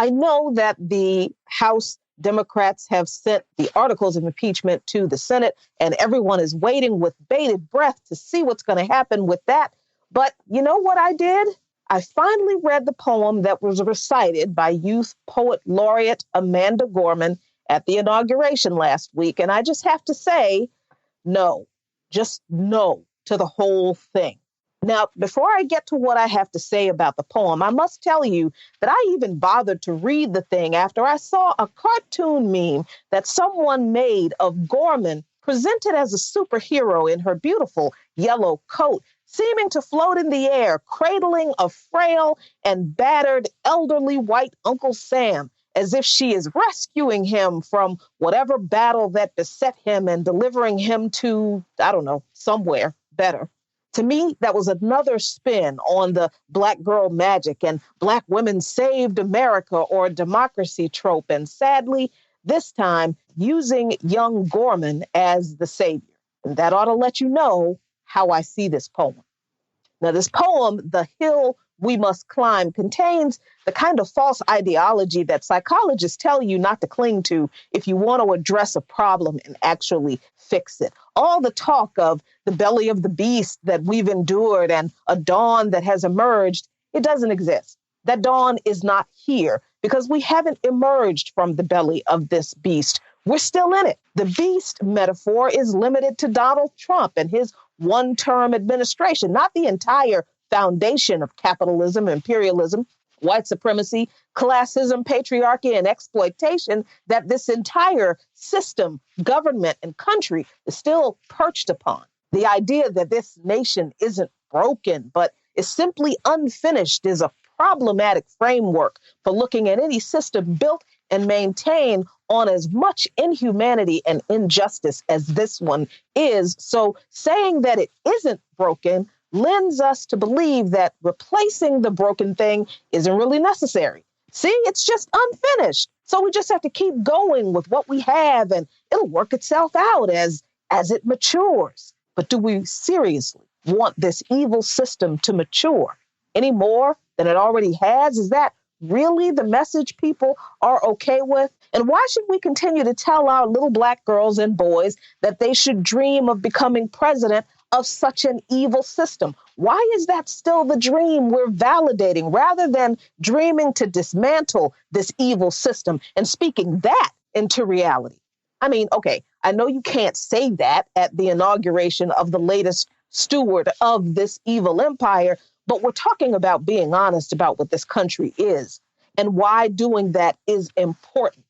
I know that the House Democrats have sent the articles of impeachment to the Senate, and everyone is waiting with bated breath to see what's going to happen with that. But you know what I did? I finally read the poem that was recited by youth poet laureate Amanda Gorman at the inauguration last week. And I just have to say, no, just no to the whole thing. Now, before I get to what I have to say about the poem, I must tell you that I even bothered to read the thing after I saw a cartoon meme that someone made of Gorman presented as a superhero in her beautiful yellow coat, seeming to float in the air, cradling a frail and battered elderly white Uncle Sam, as if she is rescuing him from whatever battle that beset him and delivering him to, I don't know, somewhere better. To me, that was another spin on the Black girl magic and Black women saved America or democracy trope. And sadly, this time using young Gorman as the savior. And that ought to let you know how I see this poem. Now, this poem, The Hill We Must Climb, contains the kind of false ideology that psychologists tell you not to cling to if you want to address a problem and actually fix it. All the talk of the belly of the beast that we've endured and a dawn that has emerged, it doesn't exist. That dawn is not here because we haven't emerged from the belly of this beast. We're still in it. The beast metaphor is limited to Donald Trump and his one-term administration, not the entire foundation of capitalism, imperialism, white supremacy, classism, patriarchy, and exploitation that this entire system, government, and country is still perched upon. The idea that this nation isn't broken, but is simply unfinished is a problematic framework for looking at any system built and maintained on as much inhumanity and injustice as this one is. So saying that it isn't broken lends us to believe that replacing the broken thing isn't really necessary. See, it's just unfinished. So we just have to keep going with what we have and it'll work itself out as it matures. But do we seriously want this evil system to mature any more than it already has? Is that really the message people are okay with? And why should we continue to tell our little Black girls and boys that they should dream of becoming president of such an evil system? Why is that still the dream we're validating rather than dreaming to dismantle this evil system and speaking that into reality? I mean, okay, I know you can't say that at the inauguration of the latest steward of this evil empire, but we're talking about being honest about what this country is and why doing that is important.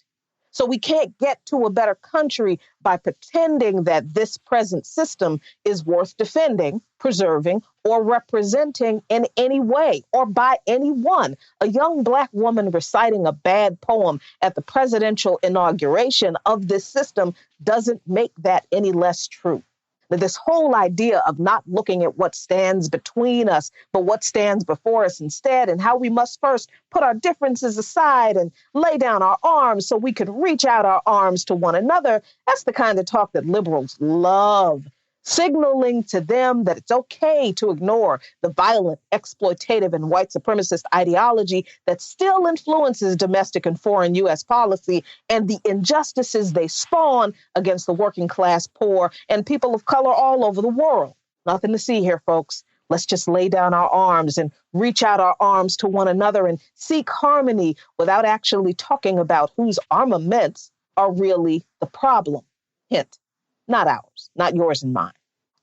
So we can't get to a better country by pretending that this present system is worth defending, preserving, or representing in any way or by anyone. A young Black woman reciting a bad poem at the presidential inauguration of this system doesn't make that any less true. This whole idea of not looking at what stands between us, but what stands before us instead, and how we must first put our differences aside and lay down our arms so we could reach out our arms to one another. That's the kind of talk that liberals love, signaling to them that it's okay to ignore the violent, exploitative, and white supremacist ideology that still influences domestic and foreign U.S. policy and the injustices they spawn against the working class, poor, and people of color all over the world. Nothing to see here, folks. Let's just lay down our arms and reach out our arms to one another and seek harmony without actually talking about whose armaments are really the problem. Hint. Not ours, not yours and mine.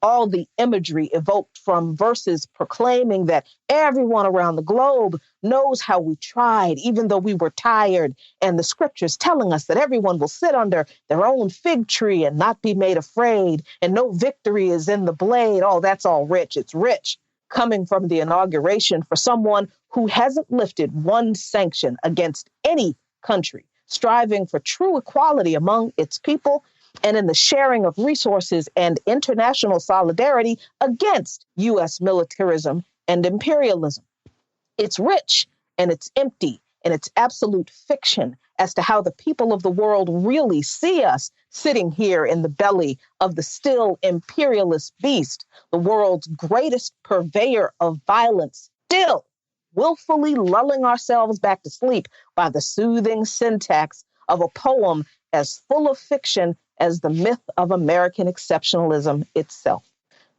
All the imagery evoked from verses proclaiming that everyone around the globe knows how we tried, even though we were tired, and the scriptures telling us that everyone will sit under their own fig tree and not be made afraid, and no victory is in the blade. Oh, that's all rich. It's rich coming from the inauguration for someone who hasn't lifted one sanction against any country, striving for true equality among its people and in the sharing of resources and international solidarity against U.S. militarism and imperialism. It's rich and it's empty and it's absolute fiction as to how the people of the world really see us sitting here in the belly of the still imperialist beast, the world's greatest purveyor of violence, still willfully lulling ourselves back to sleep by the soothing syntax of a poem as full of fiction as the myth of American exceptionalism itself.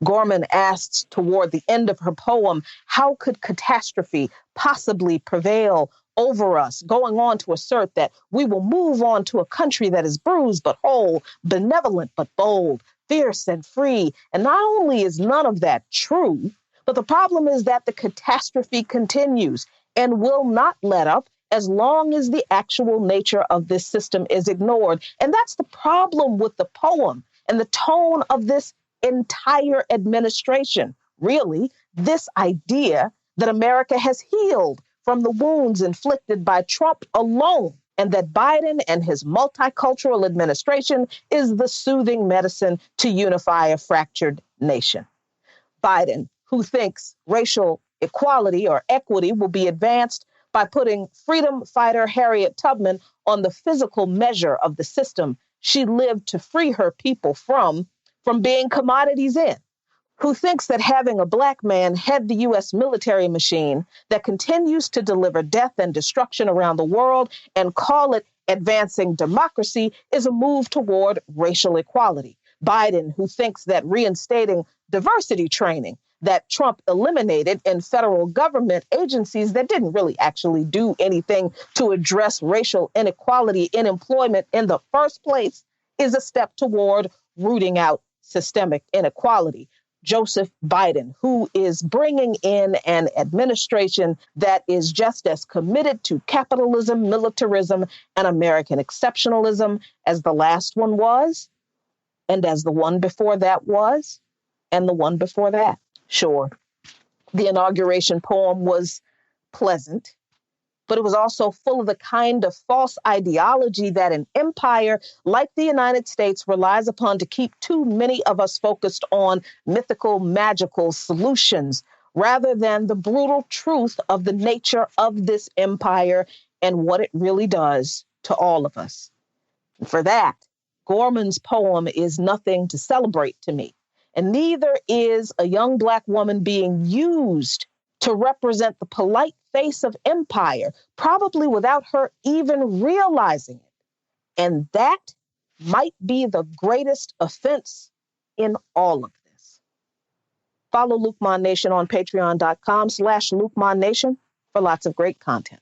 Gorman asks toward the end of her poem, how could catastrophe possibly prevail over us, going on to assert that we will move on to a country that is bruised but whole, benevolent but bold, fierce and free. And not only is none of that true, but the problem is that the catastrophe continues and will not let up as long as the actual nature of this system is ignored. And that's the problem with the poem and the tone of this entire administration. Really, this idea that America has healed from the wounds inflicted by Trump alone, and that Biden and his multicultural administration is the soothing medicine to unify a fractured nation. Biden, who thinks racial equality or equity will be advanced by putting freedom fighter Harriet Tubman on the physical measure of the system she lived to free her people from being commodities in, who thinks that having a Black man head the U.S. military machine that continues to deliver death and destruction around the world and call it advancing democracy is a move toward racial equality. Biden, who thinks that reinstating diversity training that Trump eliminated in federal government agencies that didn't really actually do anything to address racial inequality in employment in the first place is a step toward rooting out systemic inequality. Joseph Biden, who is bringing in an administration that is just as committed to capitalism, militarism, and American exceptionalism as the last one was, and as the one before that was, and the one before that. Sure, the inauguration poem was pleasant, but it was also full of the kind of false ideology that an empire like the United States relies upon to keep too many of us focused on mythical, magical solutions, rather than the brutal truth of the nature of this empire and what it really does to all of us. And for that, Gorman's poem is nothing to celebrate to me, and neither is a young Black woman being used to represent the polite face of empire, probably without her even realizing it. And that might be the greatest offense in all of this. Follow Luqman Nation on patreon.com/LuqmanNation for lots of great content.